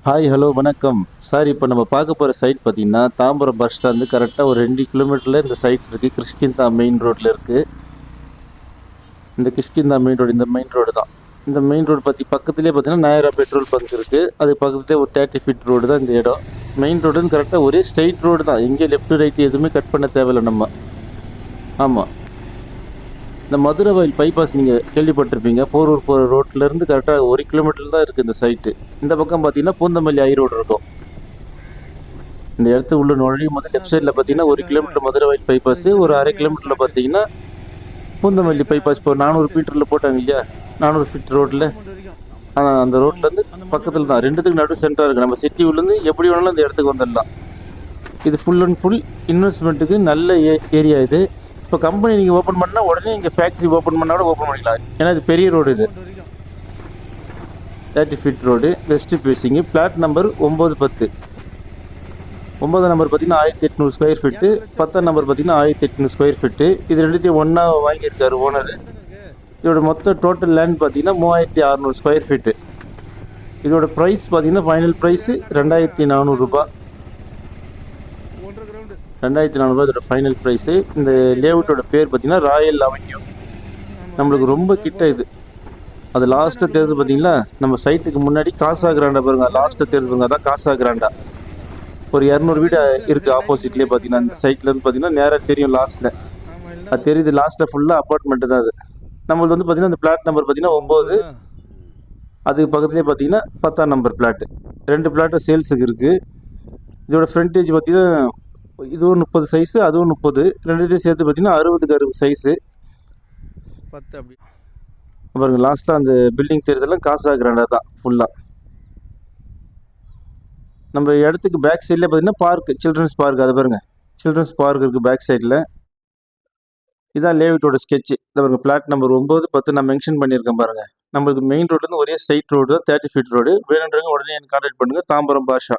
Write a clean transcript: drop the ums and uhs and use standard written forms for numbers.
Hi hello வணக்கம் sir. இப்போ நம்ம பார்க்க போகிற சைட் பார்த்தீங்கன்னா தாம்பரம் பஸ் ஸ்டாண்டு கரெக்டாக ஒரு 2 கிலோமீட்டரில் இந்த சைட் இருக்குது. கிருஷ்கிந்தா மெயின் ரோட்டில் இருக்குது. இந்த கிஷ்கிந்தா மெயின் ரோடு, இந்த மெயின் ரோடு தான். இந்த மெயின் ரோடு பக்கத்துலேயே பார்த்தீங்கன்னா நாயரா பெட்ரோல் பங்க் இருக்குது. அது பக்கத்துலேயே ஒரு 30 ஃபீட் ரோடு தான் இந்த இடம். மெயின் ரோடுன்னு கரெக்டாக ஒரே ஸ்ட்ரைட் ரோடு தான். எங்கேயும் லெஃப்ட் ரைட்டு எதுவுமே கட் பண்ண தேவையில்லை நம்ம. ஆமாம், இந்த மதுரை வயல் பைபாஸ் நீங்கள் கேள்விப்பட்டிருப்பீங்க. போரூர் போகிற ரோட்லேருந்து கரெக்டாக 1 கிலோமீட்டர் தான் இருக்குது இந்த சைட்டு. இந்த பக்கம் பார்த்தீங்கன்னா பூந்தமல்லி ஹை ரோடு இருக்கும். இந்த இடத்து உள்ள நுழையும் போது லெஃப்ட் சைடில் பார்த்தீங்கன்னா 1 கிலோமீட்டர் மதுரை வயல் பைபாஸ், ஒரு அரை கிலோமீட்டரில் பார்த்தீங்கன்னா பூந்தமல்லி பைபாஸ். இப்போ 400 மீட்டரில் போட்டாங்க இல்லையா, 400 ஃபீட் ரோட்டில். அந்த ரோட்லேருந்து பக்கத்தில் தான், ரெண்டுத்துக்கு நடு சென்டராக இருக்குது. நம்ம சிட்டி உள்ளேருந்து எப்படி வேணாலும் இந்த இடத்துக்கு வந்துடலாம். இது ஃபுல் அண்ட் ஃபுல் இன்வெஸ்ட்மெண்ட்டுக்கு நல்ல ஏரியா இது. இப்போ கம்பெனி நீங்கள் ஓப்பன் பண்ணால் உடனே இங்கே ஃபேக்ட்ரி ஓப்பன் பண்ணால் கூட ஓப்பன் பண்ணிக்கலாம். ஏன்னா இது பெரிய ரோடு. இது 30 feet road, west facing. Plot number 910. 9 number பார்த்தீங்கன்னா 1800 ஸ்கொயர் ஃபீட்டு, 10 நம்பர் பார்த்தீங்கன்னா 1800 ஸ்கொயர் ஃபீட்டு. இது ரெண்டுத்தையும் ஒன்றா வாங்கியிருக்காரு ஓனர். இதோட மொத்த டோட்டல் லேண்ட் பார்த்தீங்கன்னா 3600 ஸ்கொயர் ஃபீட்டு. இதோட ப்ரைஸ் பார்த்தீங்கன்னா ஃபைனல் ப்ரைஸு 2400 ரூபா. 2400 ரூபா இதோட ஃபைனல் ப்ரைஸு. இந்த லேஅவுட்டோட பேர் பார்த்தீங்கன்னா ராயல் அவென்யூ. நம்மளுக்கு ரொம்ப கிட்ட இது. அது லாஸ்ட்டு தேர்தல் பார்த்தீங்களா, நம்ம சைட்டுக்கு முன்னாடி காசா கிராண்டா பாருங்க. லாஸ்ட்டு தேர்தல் பாருங்க, அதான் காசா கிராண்டா. ஒரு 200 வீடு இருக்குது ஆப்போசிட்லேயே பார்த்தீங்கன்னா. அந்த சைட்லேருந்து பார்த்தீங்கன்னா நேராக தெரியும் லாஸ்ட்டில். அது தெரியுது, லாஸ்ட்டில் ஃபுல்லாக அப்பார்ட்மெண்ட்டு தான் அது. நம்மளுக்கு வந்து பார்த்தீங்கன்னா இந்த பிளாட் நம்பர் பார்த்தீங்கன்னா 9. அதுக்கு பக்கத்துலேயே பார்த்தீங்கன்னா 10ஆம் நம்பர் பிளாட்டு. 2 பிளாட்டு சேல்ஸுக்கு இருக்குது. இதோட ஃப்ரண்டேஜ் பார்த்தீங்கன்னா இதுவும் 30 சைஸு, அதுவும் 30. ரெண்டுத்தையும் சேர்த்து பார்த்தீங்கன்னா 60க்கு 60 சைஸு 10. அப்படி பாருங்கள், லாஸ்ட்டாக அந்த பில்டிங் தெரியுதெல்லாம் காசா கிராண்டா தான் ஃபுல்லாக. நம்ம இடத்துக்கு பேக் சைடில் பார்த்தீங்கன்னா பார்க், சில்ட்ரன்ஸ் பார்க். அது பாருங்கள், சில்ட்ரன்ஸ் பார்க் இருக்குது பேக் சைடில். இதான் லேஅவுட்டோட ஸ்கெட்ச். இதை பாருங்கள், பிளாட் நம்பர் 9, 10 நான் மென்ஷன் பண்ணியிருக்கேன் பாருங்கள். நம்மளுக்கு மெயின் ரோட்லேருந்து ஒரே ஸ்ட்ரைட் ரோடு தான், 30 ஃபீட் ரோடு. வேணுன்றவங்க உடனே எனக்கு கான்டாக்ட் பண்ணுங்கள். தாம்பரம் பாஷா.